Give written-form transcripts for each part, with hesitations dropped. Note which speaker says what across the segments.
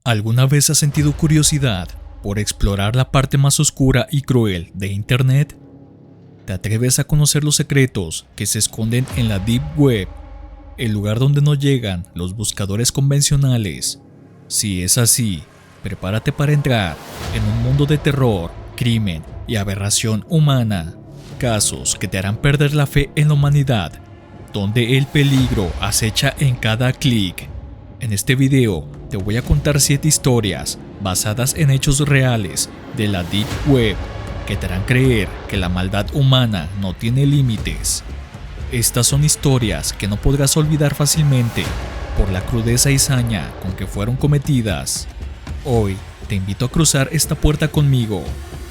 Speaker 1: ¿Alguna vez has sentido curiosidad por explorar la parte más oscura y cruel de Internet? ¿Te atreves a conocer los secretos que se esconden en la Deep Web, el lugar donde no llegan los buscadores convencionales? Si es así, prepárate para entrar en un mundo de terror, crimen y aberración humana, casos que te harán perder la fe en la humanidad, donde el peligro acecha en cada clic. En este video te voy a contar 7 historias basadas en hechos reales de la Deep Web que te harán creer que la maldad humana no tiene límites. Estas son historias que no podrás olvidar fácilmente por la crudeza y saña con que fueron cometidas. Hoy te invito a cruzar esta puerta conmigo,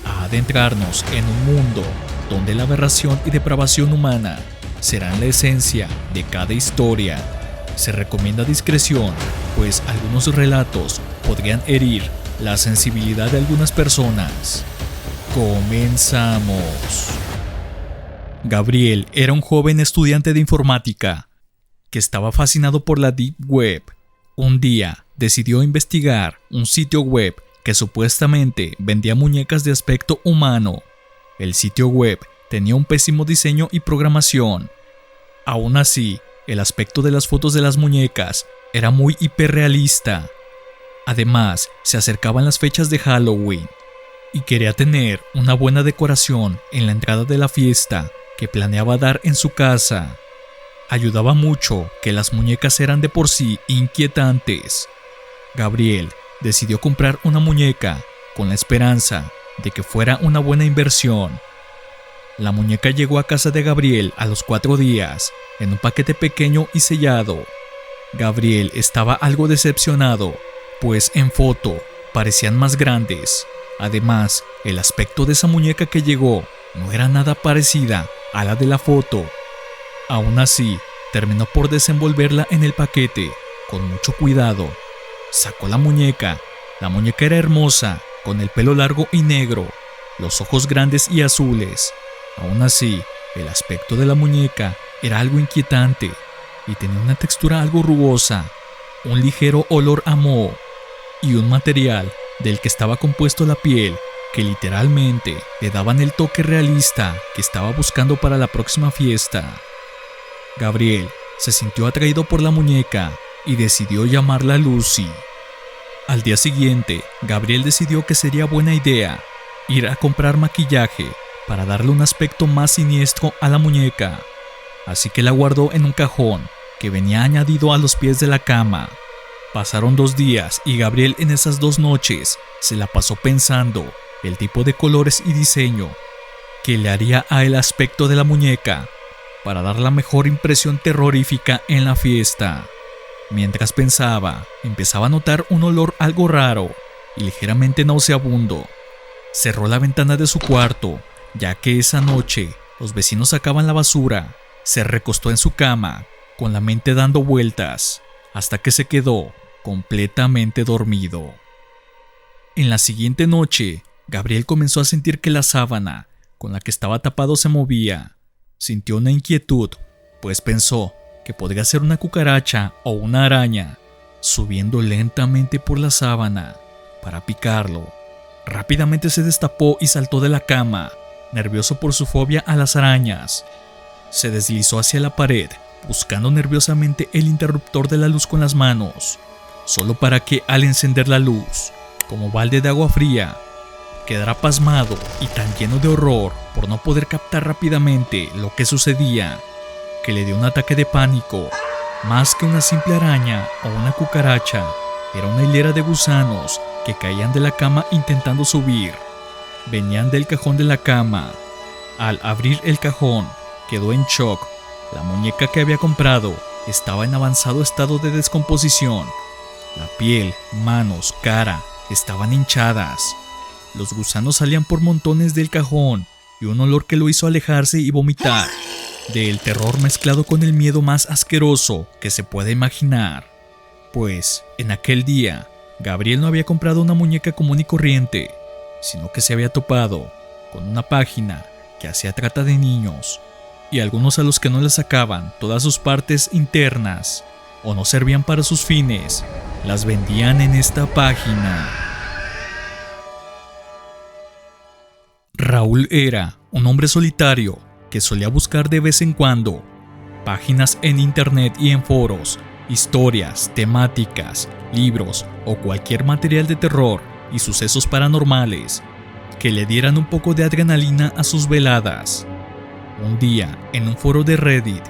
Speaker 1: a adentrarnos en un mundo donde la aberración y depravación humana serán la esencia de cada historia. Se recomienda discreción, pues algunos relatos podrían herir la sensibilidad de algunas personas. Comenzamos. Gabriel era un joven estudiante de informática que estaba fascinado por la Deep Web. Un día decidió investigar un sitio web que supuestamente vendía muñecas de aspecto humano. El sitio web tenía un pésimo diseño y programación. Aún así, el aspecto de las fotos de las muñecas era muy hiperrealista. Además, se acercaban las fechas de Halloween y quería tener una buena decoración en la entrada de la fiesta que planeaba dar en su casa. Ayudaba mucho que las muñecas eran de por sí inquietantes. Gabriel decidió comprar una muñeca con la esperanza de que fuera una buena inversión. La muñeca llegó a casa de Gabriel a los 4 días, en un paquete pequeño y sellado. Gabriel estaba algo decepcionado, pues en foto parecían más grandes. Además, el aspecto de esa muñeca que llegó no era nada parecida a la de la foto. Aún así, terminó por desenvolverla en el paquete, con mucho cuidado. Sacó la muñeca. La muñeca era hermosa, con el pelo largo y negro, los ojos grandes y azules. Aún así, el aspecto de la muñeca era algo inquietante y tenía una textura algo rugosa, un ligero olor a moho y un material del que estaba compuesto la piel que literalmente le daban el toque realista que estaba buscando para la próxima fiesta. Gabriel se sintió atraído por la muñeca y decidió llamarla Lucy. Al día siguiente, Gabriel decidió que sería buena idea ir a comprar maquillaje para darle un aspecto más siniestro a la muñeca, así que la guardó en un cajón que venía añadido a los pies de la cama. Pasaron 2 días y Gabriel en esas 2 noches se la pasó pensando el tipo de colores y diseño que le haría a el aspecto de la muñeca para dar la mejor impresión terrorífica en la fiesta. Mientras pensaba, empezaba a notar un olor algo raro y ligeramente nauseabundo. Cerró la ventana de su cuarto, ya que esa noche los vecinos sacaban la basura. Se recostó en su cama, con la mente dando vueltas, hasta que se quedó completamente dormido. En la siguiente noche, Gabriel comenzó a sentir que la sábana con la que estaba tapado se movía. Sintió una inquietud, pues pensó que podría ser una cucaracha o una araña, subiendo lentamente por la sábana para picarlo. Rápidamente se destapó y saltó de la cama, nervioso por su fobia a las arañas. Se deslizó hacia la pared, buscando nerviosamente el interruptor de la luz con las manos, solo para que al encender la luz, como balde de agua fría, quedara pasmado y tan lleno de horror por no poder captar rápidamente lo que sucedía, que le dio un ataque de pánico. Más que una simple araña o una cucaracha, era una hilera de gusanos que caían de la cama intentando subir. Venían del cajón de la cama. Al abrir el cajón, quedó en shock. La muñeca que había comprado estaba en avanzado estado de descomposición. La piel, manos, cara estaban hinchadas. Los gusanos salían por montones del cajón y un olor que lo hizo alejarse y vomitar, del terror mezclado con el miedo más asqueroso que se puede imaginar. Pues, en aquel día, Gabriel no había comprado una muñeca común y corriente, sino que se había topado con una página que hacía trata de niños, y algunos a los que no le sacaban todas sus partes internas o no servían para sus fines, las vendían en esta página. Raúl era un hombre solitario que solía buscar de vez en cuando páginas en internet y en foros, historias, temáticas, libros o cualquier material de terror y sucesos paranormales que le dieran un poco de adrenalina a sus veladas. Un día, en un foro de Reddit,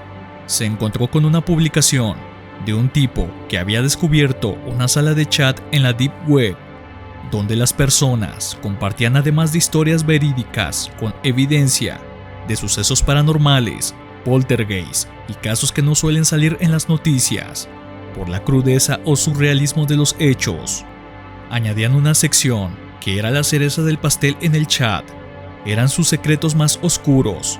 Speaker 1: se encontró con una publicación de un tipo que había descubierto una sala de chat en la Deep Web, donde las personas compartían, además de historias verídicas con evidencia de sucesos paranormales, poltergeist y casos que no suelen salir en las noticias por la crudeza o surrealismo de los hechos. Añadían una sección que era la cereza del pastel en el chat. Eran sus secretos más oscuros.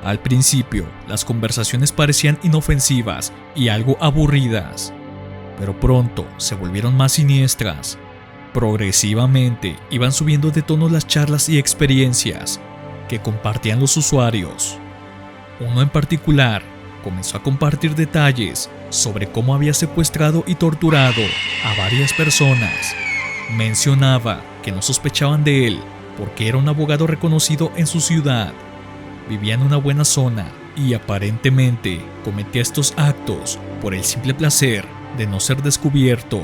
Speaker 1: Al principio, las conversaciones parecían inofensivas y algo aburridas, pero pronto se volvieron más siniestras. Progresivamente iban subiendo de tono las charlas y experiencias que compartían los usuarios. Uno en particular comenzó a compartir detalles sobre cómo había secuestrado y torturado a varias personas. Mencionaba que no sospechaban de él porque era un abogado reconocido en su ciudad, vivía en una buena zona y aparentemente cometía estos actos por el simple placer de no ser descubierto.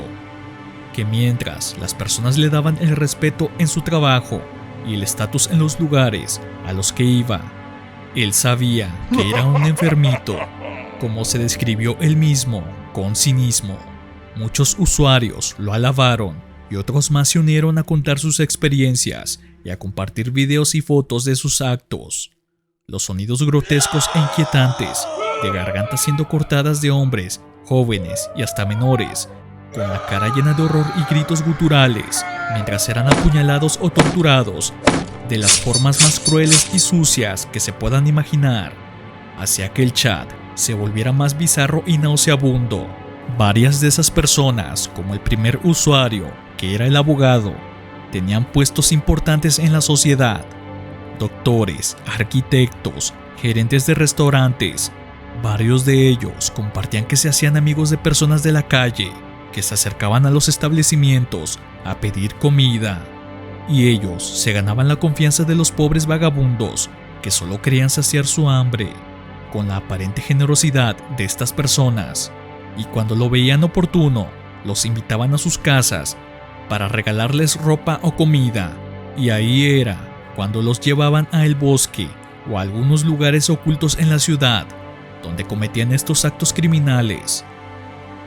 Speaker 1: Que mientras las personas le daban el respeto en su trabajo y el estatus en los lugares a los que iba, él sabía que era un enfermito, como se describió él mismo, con cinismo. Muchos usuarios lo alabaron y otros más se unieron a contar sus experiencias y a compartir videos y fotos de sus actos. Los sonidos grotescos e inquietantes de gargantas siendo cortadas de hombres, jóvenes y hasta menores, con la cara llena de horror y gritos guturales, mientras eran apuñalados o torturados de las formas más crueles y sucias que se puedan imaginar, hacía que el chat se volviera más bizarro y nauseabundo. Varias de esas personas, como el primer usuario, que era el abogado, tenían puestos importantes en la sociedad: doctores, arquitectos, gerentes de restaurantes. Varios de ellos compartían que se hacían amigos de personas de la calle, que se acercaban a los establecimientos a pedir comida, y ellos se ganaban la confianza de los pobres vagabundos que solo querían saciar su hambre con la aparente generosidad de estas personas, y cuando lo veían oportuno, los invitaban a sus casas para regalarles ropa o comida, y ahí era cuando los llevaban a el bosque o a algunos lugares ocultos en la ciudad donde cometían estos actos criminales.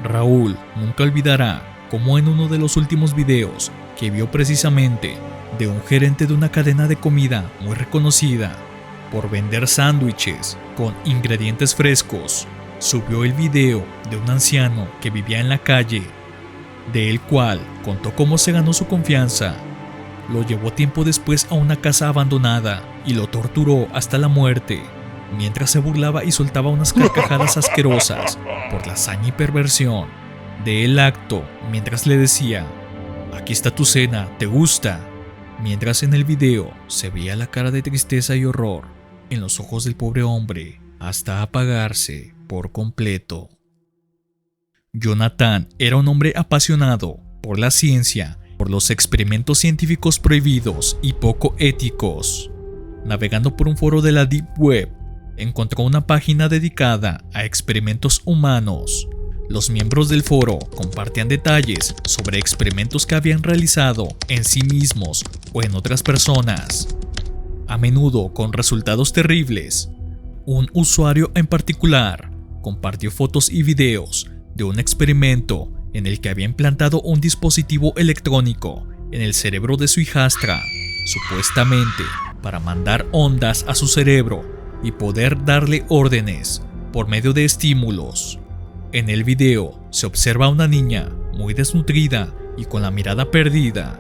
Speaker 1: Raúl nunca olvidará cómo en uno de los últimos videos que vio precisamente de un gerente de una cadena de comida muy reconocida por vender sándwiches con ingredientes frescos, subió el video de un anciano que vivía en la calle, de el cual contó cómo se ganó su confianza. Lo llevó tiempo después a una casa abandonada y lo torturó hasta la muerte, mientras se burlaba y soltaba unas carcajadas asquerosas por la hazaña y perversión del acto, mientras le decía: "Aquí está tu cena, ¿te gusta?", mientras en el video se veía la cara de tristeza y horror en los ojos del pobre hombre hasta apagarse por completo. Jonathan era un hombre apasionado por la ciencia, por los experimentos científicos prohibidos y poco éticos. Navegando por un foro de la Deep Web, encontró una página dedicada a experimentos humanos. Los miembros del foro compartían detalles sobre experimentos que habían realizado en sí mismos o en otras personas, a menudo con resultados terribles. Un usuario en particular compartió fotos y videos de un experimento en el que había implantado un dispositivo electrónico en el cerebro de su hijastra, supuestamente para mandar ondas a su cerebro y poder darle órdenes por medio de estímulos. En el video se observa a una niña muy desnutrida y con la mirada perdida.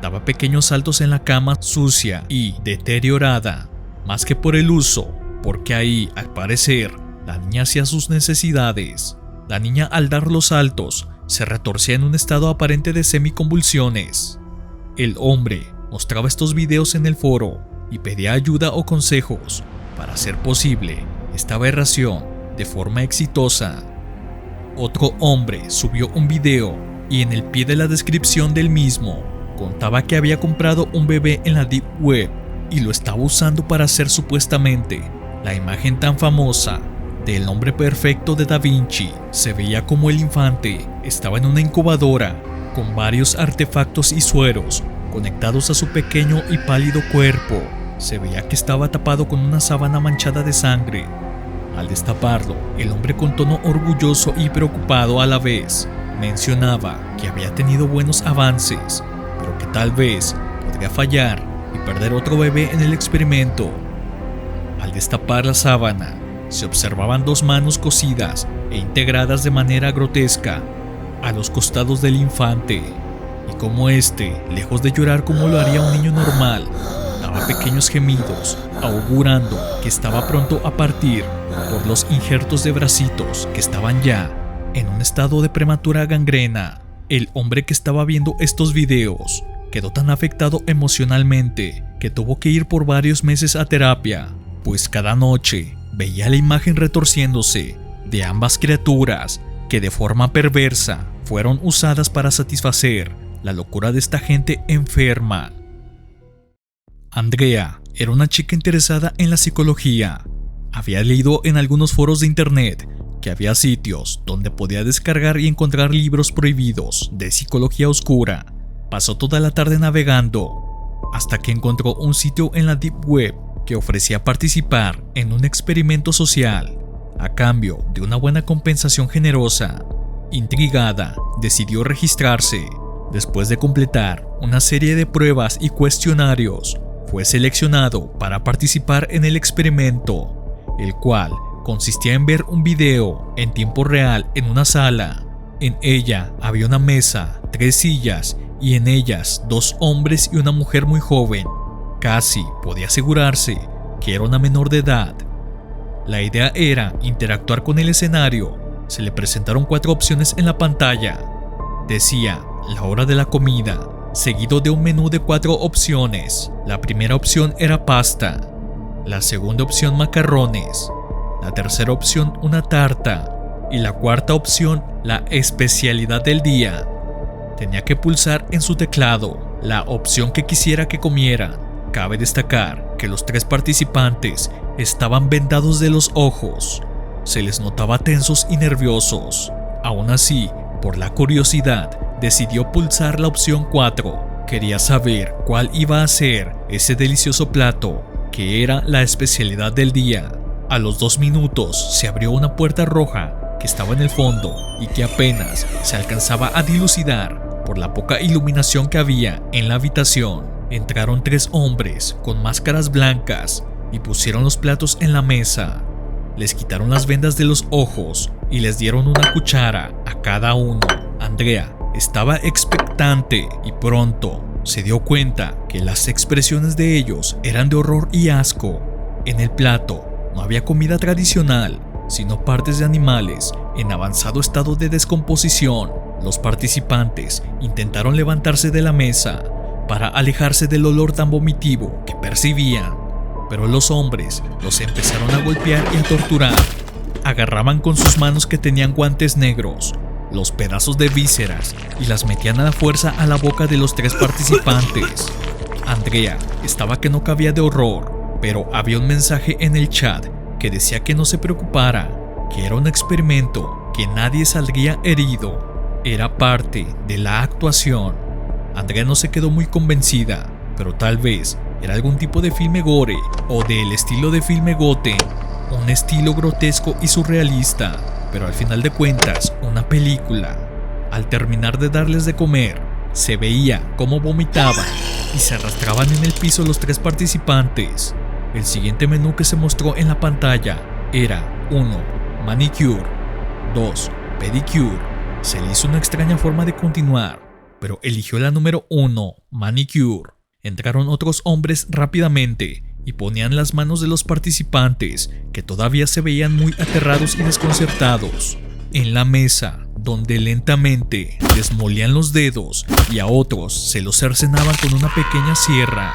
Speaker 1: Daba pequeños saltos en la cama sucia y deteriorada, más que por el uso, porque ahí, al parecer, la niña hacía sus necesidades. La niña, al dar los saltos, se retorcía en un estado aparente de semiconvulsiones. El hombre mostraba estos videos en el foro y pedía ayuda o consejos para hacer posible esta aberración de forma exitosa. Otro hombre subió un video y en el pie de la descripción del mismo contaba que había comprado un bebé en la Deep Web y lo estaba usando para hacer supuestamente la imagen tan famosa del hombre perfecto de Da Vinci. Se veía como el infante estaba en una incubadora con varios artefactos y sueros conectados a su pequeño y pálido cuerpo. Se veía que estaba tapado con una sábana manchada de sangre. Al destaparlo, el hombre con tono orgulloso y preocupado a la vez mencionaba que había tenido buenos avances, pero que tal vez podría fallar y perder otro bebé en el experimento. Al destapar la sábana, se observaban 2 manos cosidas e integradas de manera grotesca a los costados del infante, y como este, lejos de llorar como lo haría un niño normal, daba pequeños gemidos, augurando que estaba pronto a partir por los injertos de bracitos que estaban ya en un estado de prematura gangrena. El hombre que estaba viendo estos videos quedó tan afectado emocionalmente que tuvo que ir por varios meses a terapia, pues cada noche veía la imagen retorciéndose de ambas criaturas que de forma perversa fueron usadas para satisfacer la locura de esta gente enferma. Andrea era una chica interesada en la psicología. Había leído en algunos foros de internet que había sitios donde podía descargar y encontrar libros prohibidos de psicología oscura. Pasó toda la tarde navegando hasta que encontró un sitio en la Deep Web que ofrecía participar en un experimento social a cambio de una buena compensación generosa. Intrigada, decidió registrarse. Después de completar una serie de pruebas y cuestionarios, fue seleccionado para participar en el experimento, el cual consistía en ver un video en tiempo real en una sala. En ella había una mesa, 3 sillas y en ellas 2 hombres y una mujer muy joven. Casi podía asegurarse que era una menor de edad. La idea era interactuar con el escenario. Se le presentaron 4 opciones en la pantalla. Decía la hora de la comida, seguido de un menú de 4 opciones. La primera opción era pasta, la segunda opción macarrones, la tercera opción una tarta y la cuarta opción la especialidad del día. Tenía que pulsar en su teclado la opción que quisiera que comiera. Cabe destacar que los 3 participantes estaban vendados de los ojos. Se les notaba tensos y nerviosos. Aún así, por la curiosidad, decidió pulsar la opción 4. Quería saber cuál iba a ser ese delicioso plato, que era la especialidad del día. A los 2 minutos se abrió una puerta roja que estaba en el fondo y que apenas se alcanzaba a dilucidar por la poca iluminación que había en la habitación. Entraron 3 hombres con máscaras blancas y pusieron los platos en la mesa. Les quitaron las vendas de los ojos y les dieron una cuchara a cada uno. Andrea estaba expectante y pronto se dio cuenta que las expresiones de ellos eran de horror y asco. En el plato no había comida tradicional, sino partes de animales en avanzado estado de descomposición. Los participantes intentaron levantarse de la mesa para alejarse del olor tan vomitivo que percibían, pero los hombres los empezaron a golpear y a torturar. Agarraban con sus manos, que tenían guantes negros, los pedazos de vísceras y las metían a la fuerza a la boca de los 3 participantes. Andrea estaba que no cabía de horror, pero había un mensaje en el chat que decía que no se preocupara, que era un experimento, que nadie saldría herido. Era parte de la actuación. Andrea no se quedó muy convencida, pero tal vez era algún tipo de filme gore o del estilo de filme Goten, un estilo grotesco y surrealista, pero al final de cuentas una película. Al terminar de darles de comer, se veía cómo vomitaban y se arrastraban en el piso los 3 participantes. El siguiente menú que se mostró en la pantalla era 1. Manicure, 2. Pedicure. Se le hizo una extraña forma de continuar, pero eligió la número 1, Manicure. Entraron otros hombres rápidamente y ponían las manos de los participantes, que todavía se veían muy aterrados y desconcertados, en la mesa, donde lentamente les molían los dedos y a otros se los cercenaban con una pequeña sierra.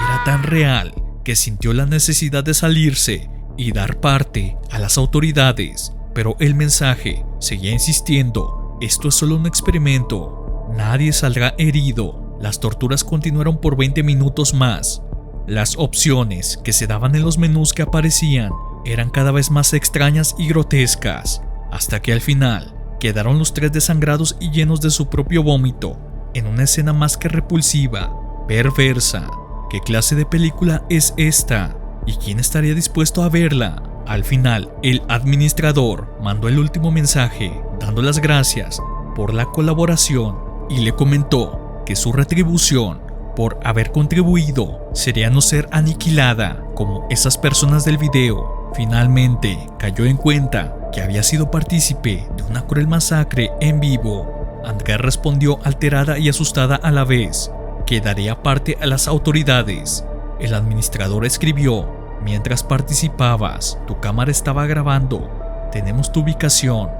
Speaker 1: Era tan real que sintió la necesidad de salirse y dar parte a las autoridades, pero el mensaje seguía insistiendo esto es solo un experimento. Nadie saldrá herido. Las torturas continuaron por 20 minutos más. Las opciones que se daban en los menús que aparecían eran cada vez más extrañas y grotescas, hasta que al final quedaron los 3 desangrados y llenos de su propio vómito, en una escena más que repulsiva, perversa. ¿Qué clase de película es esta? ¿Y quién estaría dispuesto a verla? Al final, el administrador mandó el último mensaje dando las gracias por la colaboración y le comentó que su retribución por haber contribuido sería no ser aniquilada como esas personas del video. Finalmente cayó en cuenta que había sido partícipe de una cruel masacre en vivo. Andrea respondió alterada y asustada a la vez que daría parte a las autoridades. El administrador escribió: mientras participabas, tu cámara estaba grabando. Tenemos tu ubicación.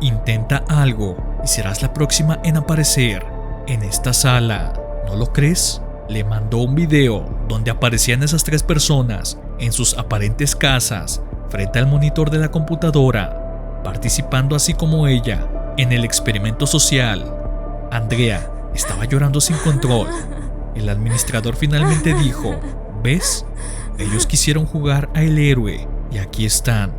Speaker 1: Intenta algo y serás la próxima en aparecer en esta sala. ¿No lo crees? Le mandó un video donde aparecían esas 3 personas en sus aparentes casas, frente al monitor de la computadora, participando así como ella en el experimento social. Andrea estaba llorando sin control. El administrador finalmente dijo: ¿ves? Ellos quisieron jugar a el héroe y aquí están.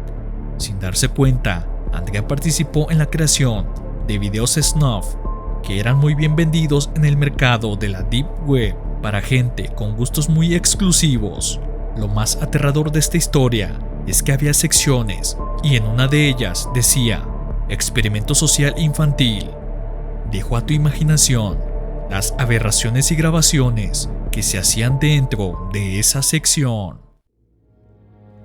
Speaker 1: Sin darse cuenta, Andrea participó en la creación de videos snuff que eran muy bien vendidos en el mercado de la Deep Web para gente con gustos muy exclusivos. Lo más aterrador de esta historia es que había secciones y en una de ellas decía: experimento social infantil. Dejo a tu imaginación las aberraciones y grabaciones que se hacían dentro de esa sección.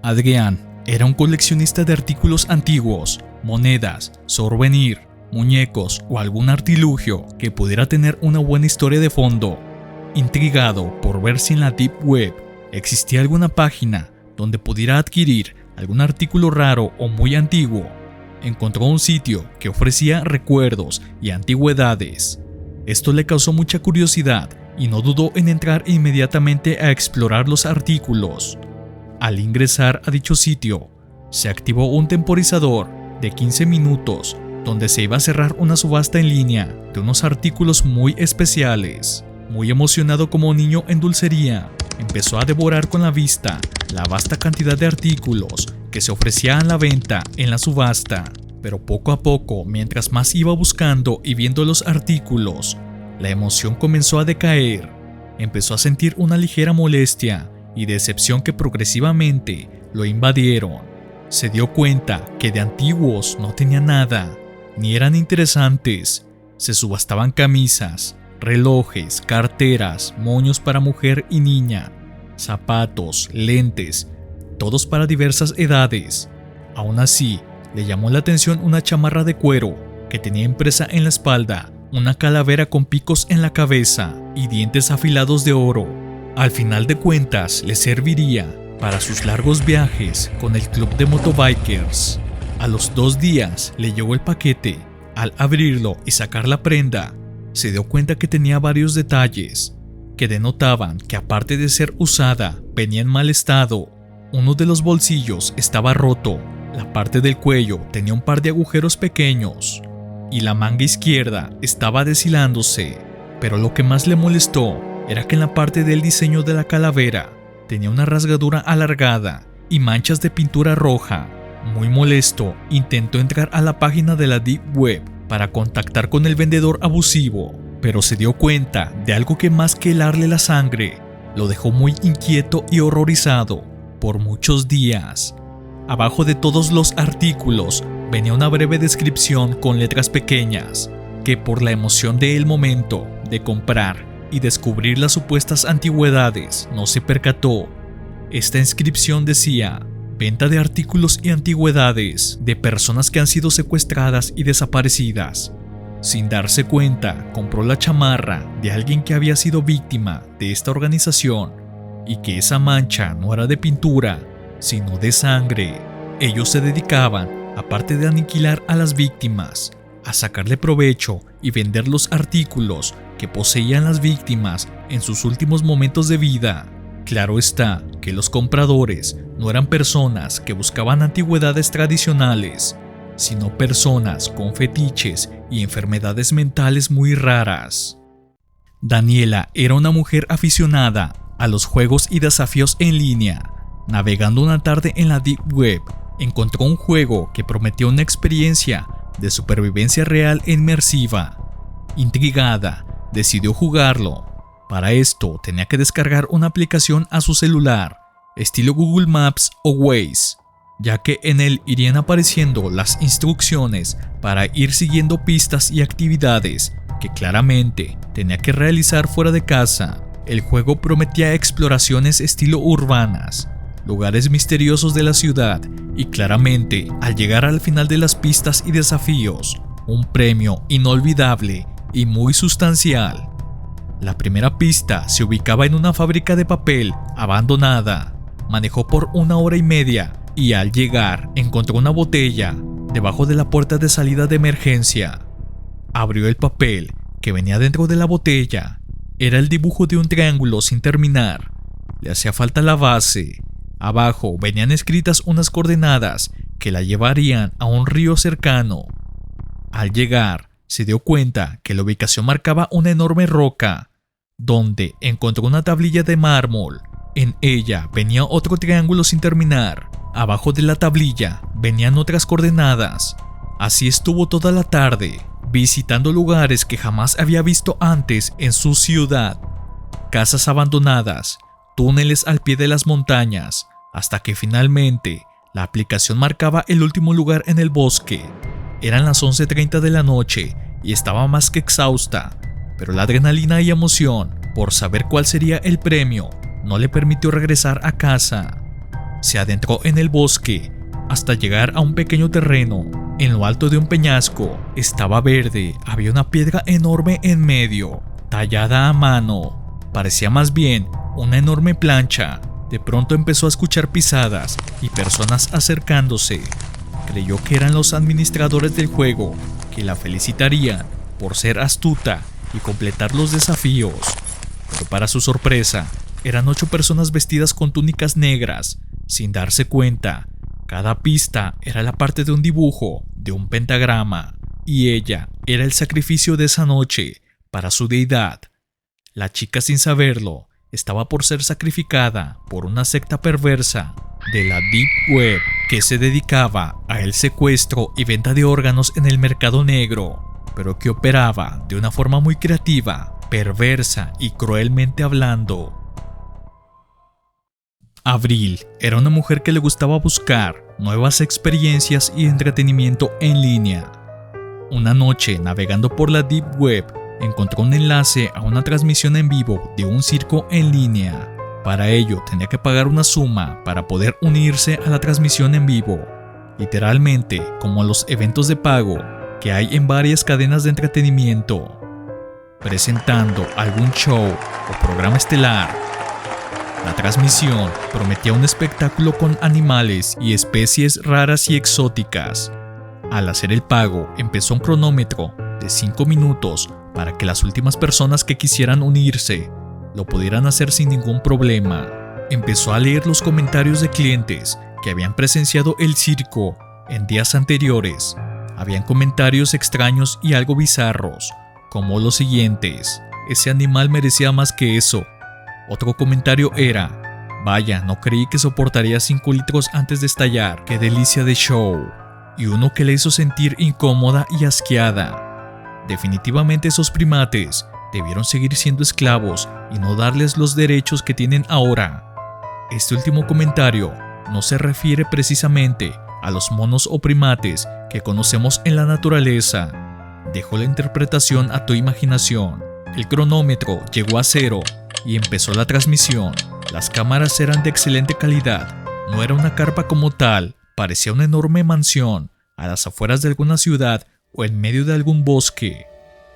Speaker 1: Adrián era un coleccionista de artículos antiguos, monedas, souvenir, muñecos o algún artilugio que pudiera tener una buena historia de fondo. Intrigado por ver si en la Deep Web existía alguna página donde pudiera adquirir algún artículo raro o muy antiguo, encontró un sitio que ofrecía recuerdos y antigüedades. Esto le causó mucha curiosidad y no dudó en entrar inmediatamente a explorar los artículos. Al ingresar a dicho sitio, se activó un temporizador de 15 minutos donde se iba a cerrar una subasta en línea de unos artículos muy especiales. Muy emocionado como niño en dulcería, empezó a devorar con la vista la vasta cantidad de artículos que se ofrecían a la venta en la subasta. Pero poco a poco, mientras más iba buscando y viendo los artículos, la emoción comenzó a decaer. Empezó a sentir una ligera molestia y decepción que progresivamente lo invadieron. Se dio cuenta que de antiguos no tenía nada, ni eran interesantes. Se subastaban camisas, relojes, carteras, moños para mujer y niña, zapatos, lentes, todos para diversas edades. Aún así, le llamó la atención una chamarra de cuero que tenía impresa en la espalda una calavera con picos en la cabeza y dientes afilados de oro. Al final de cuentas, le serviría para sus largos viajes con el club de motobikers. A los 2 días le llegó el paquete. Al abrirlo y sacar la prenda, se dio cuenta que tenía varios detalles que denotaban que, aparte de ser usada, venía en mal estado. Uno de los bolsillos estaba roto, la parte del cuello tenía un par de agujeros pequeños y la manga izquierda estaba deshilándose. Pero lo que más le molestó era que en la parte del diseño de la calavera tenía una rasgadura alargada y manchas de pintura roja. Muy molesto, intentó entrar a la página de la Deep Web para contactar con el vendedor abusivo, pero se dio cuenta de algo que, más que helarle la sangre, lo dejó muy inquieto y horrorizado por muchos días. Abajo de todos los artículos venía una breve descripción con letras pequeñas, que por la emoción del momento de comprar y descubrir las supuestas antigüedades no se percató. Esta inscripción decía: venta de artículos y antigüedades de personas que han sido secuestradas y desaparecidas. Sin darse cuenta, compró la chamarra de alguien que había sido víctima de esta organización y que esa mancha no era de pintura, sino de sangre. Ellos se dedicaban, aparte de aniquilar a las víctimas, a sacarle provecho y vender los artículos que poseían las víctimas en sus últimos momentos de vida. Claro está que los compradores no eran personas que buscaban antigüedades tradicionales, sino personas con fetiches y enfermedades mentales muy raras. Daniela era una mujer aficionada a los juegos y desafíos en línea. Navegando una tarde en la Deep Web, encontró un juego que prometía una experiencia de supervivencia real e inmersiva. Intrigada, decidió jugarlo. Para esto tenía que descargar una aplicación a su celular, estilo Google Maps o Waze, ya que en él irían apareciendo las instrucciones para ir siguiendo pistas y actividades que claramente tenía que realizar fuera de casa. El juego prometía exploraciones estilo urbanas, lugares misteriosos de la ciudad y claramente, al llegar al final de las pistas y desafíos, un premio inolvidable y muy sustancial. La primera pista se ubicaba en una fábrica de papel abandonada. Manejó por 1 hora y media y al llegar encontró una botella debajo de la puerta de salida de emergencia. Abrió el papel que venía dentro de la botella. Era el dibujo de un triángulo sin terminar. Le hacía falta la base. Abajo venían escritas unas coordenadas que la llevarían a un río cercano. Al llegar, se dio cuenta que la ubicación marcaba una enorme roca, donde encontró una tablilla de mármol. En ella venía otro triángulo sin terminar. Abajo de la tablilla venían otras coordenadas. Así estuvo toda la tarde, visitando lugares que jamás había visto antes en su ciudad. Casas abandonadas, túneles al pie de las montañas, hasta que finalmente la aplicación marcaba el último lugar en el bosque. Eran las 11:30 de la noche y estaba más que exhausta, pero la adrenalina y emoción por saber cuál sería el premio no le permitió regresar a casa. Se adentró en el bosque hasta llegar a un pequeño terreno. En lo alto de un peñasco estaba verde, había una piedra enorme en medio, tallada a mano. Parecía más bien una enorme plancha. De pronto empezó a escuchar pisadas y personas acercándose. Creyó que eran los administradores del juego, que la felicitarían por ser astuta y completar los desafíos. Pero para su sorpresa, eran 8 personas vestidas con túnicas negras. Sin darse cuenta, cada pista era la parte de un dibujo de un pentagrama, y ella era el sacrificio de esa noche para su deidad. La chica, sin saberlo, estaba por ser sacrificada por una secta perversa de la Deep Web que se dedicaba al secuestro y venta de órganos en el mercado negro, pero que operaba de una forma muy creativa, perversa y cruelmente hablando. Avril era una mujer que le gustaba buscar nuevas experiencias y entretenimiento en línea. Una noche, navegando por la Deep Web, encontró un enlace a una transmisión en vivo de un circo en línea. Para ello, tenía que pagar una suma para poder unirse a la transmisión en vivo, literalmente como los eventos de pago que hay en varias cadenas de entretenimiento, presentando algún show o programa estelar. La transmisión prometía un espectáculo con animales y especies raras y exóticas. Al hacer el pago, empezó un cronómetro de 5 minutos para que las últimas personas que quisieran unirse lo pudieran hacer sin ningún problema. Empezó a leer los comentarios de clientes que habían presenciado el circo en días anteriores. Habían comentarios extraños y algo bizarros, como los siguientes: ese animal merecía más que eso. Otro comentario era: vaya, no creí que soportaría 5 litros antes de estallar, qué delicia de show. Y uno que le hizo sentir incómoda y asqueada. Definitivamente esos primates debieron seguir siendo esclavos y no darles los derechos que tienen ahora. Este último comentario no se refiere precisamente a los monos o primates que conocemos en la naturaleza. Dejo la interpretación a tu imaginación. El cronómetro llegó a 0 y empezó la transmisión. Las cámaras eran de excelente calidad. No era una carpa como tal, parecía una enorme mansión a las afueras de alguna ciudad o en medio de algún bosque,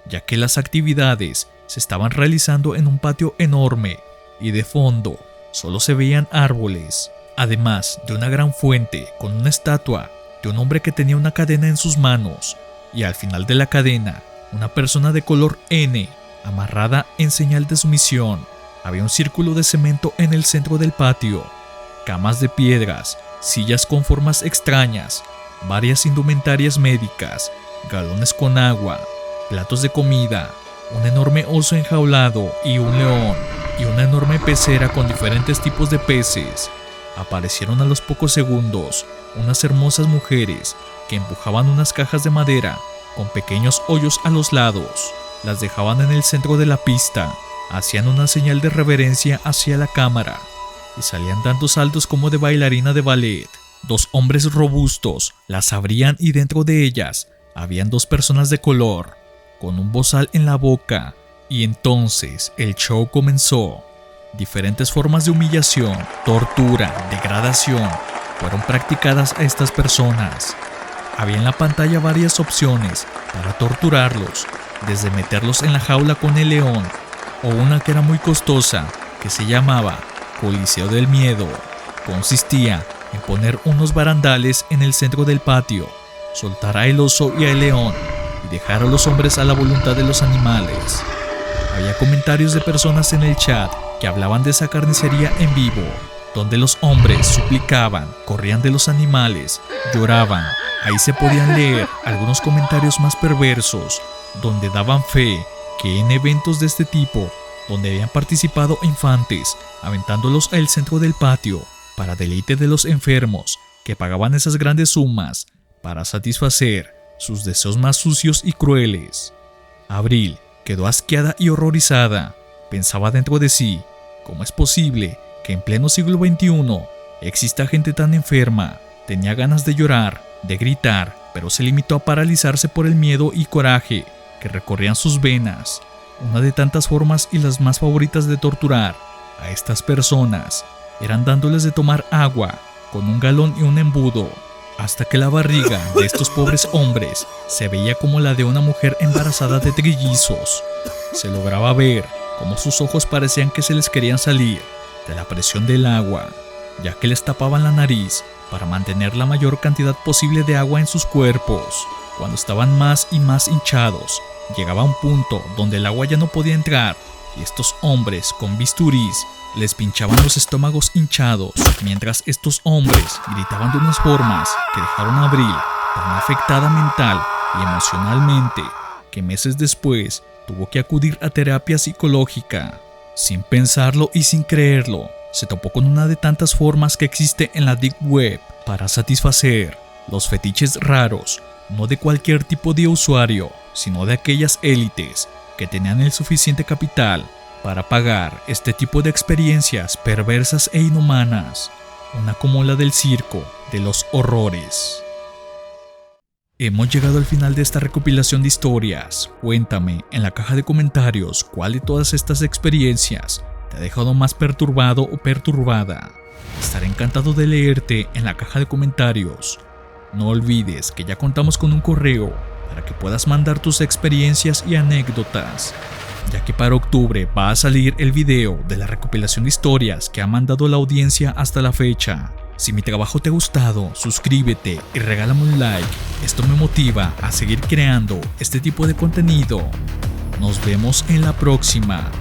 Speaker 1: ya que las actividades se estaban realizando en un patio enorme y de fondo solo se veían árboles, además de una gran fuente con una estatua de un hombre que tenía una cadena en sus manos y al final de la cadena una persona de color N amarrada en señal de sumisión. Había un círculo de cemento en el centro del patio, camas de piedras, sillas con formas extrañas, varias indumentarias médicas, galones con agua, platos de comida, un enorme oso enjaulado y un león, y una enorme pecera con diferentes tipos de peces. Aparecieron a los pocos segundos unas hermosas mujeres que empujaban unas cajas de madera con pequeños hoyos a los lados. Las dejaban en el centro de la pista, hacían una señal de reverencia hacia la cámara y salían dando saltos como de bailarina de ballet. Dos hombres robustos las abrían y dentro de ellas habían dos personas de color, con un bozal en la boca, y entonces el show comenzó. Diferentes formas de humillación, tortura, degradación fueron practicadas a estas personas. Había en la pantalla varias opciones para torturarlos, desde meterlos en la jaula con el león, o una que era muy costosa, que se llamaba Coliseo del Miedo. Consistía en poner unos barandales en el centro del patio, soltar al oso y al león y dejar a los hombres a la voluntad de los animales. Había comentarios de personas en el chat que hablaban de esa carnicería en vivo, donde los hombres suplicaban, corrían de los animales, lloraban. Ahí se podían leer algunos comentarios más perversos, donde daban fe que en eventos de este tipo, donde habían participado infantes, aventándolos al centro del patio, para deleite de los enfermos, que pagaban esas grandes sumas para satisfacer sus deseos más sucios y crueles. Abril quedó asqueada y horrorizada. Pensaba dentro de sí, ¿cómo es posible que en pleno siglo XXI exista gente tan enferma? Tenía ganas de llorar, de gritar, pero se limitó a paralizarse por el miedo y coraje que recorrían sus venas. Una de tantas formas y las más favoritas de torturar a estas personas eran dándoles de tomar agua con un galón y un embudo, hasta que la barriga de estos pobres hombres se veía como la de una mujer embarazada de trillizos. Se lograba ver cómo sus ojos parecían que se les querían salir de la presión del agua, ya que les tapaban la nariz para mantener la mayor cantidad posible de agua en sus cuerpos. Cuando estaban más y más hinchados, llegaba un punto donde el agua ya no podía entrar y estos hombres con bisturís les pinchaban los estómagos hinchados, mientras estos hombres gritaban de unas formas que dejaron a Abril tan afectada mental y emocionalmente que meses después tuvo que acudir a terapia psicológica. Sin pensarlo y sin creerlo, se topó con una de tantas formas que existe en la Deep Web para satisfacer los fetiches raros, no de cualquier tipo de usuario, sino de aquellas élites que tenían el suficiente capital para pagar este tipo de experiencias perversas e inhumanas, una como la del circo de los horrores. Hemos llegado al final de esta recopilación de historias. Cuéntame en la caja de comentarios cuál de todas estas experiencias te ha dejado más perturbado o perturbada. Estaré encantado de leerte en la caja de comentarios. No olvides que ya contamos con un correo para que puedas mandar tus experiencias y anécdotas, ya que para octubre va a salir el video de la recopilación de historias que ha mandado la audiencia hasta la fecha. Si mi trabajo te ha gustado, suscríbete y regálame un like. Esto me motiva a seguir creando este tipo de contenido. Nos vemos en la próxima.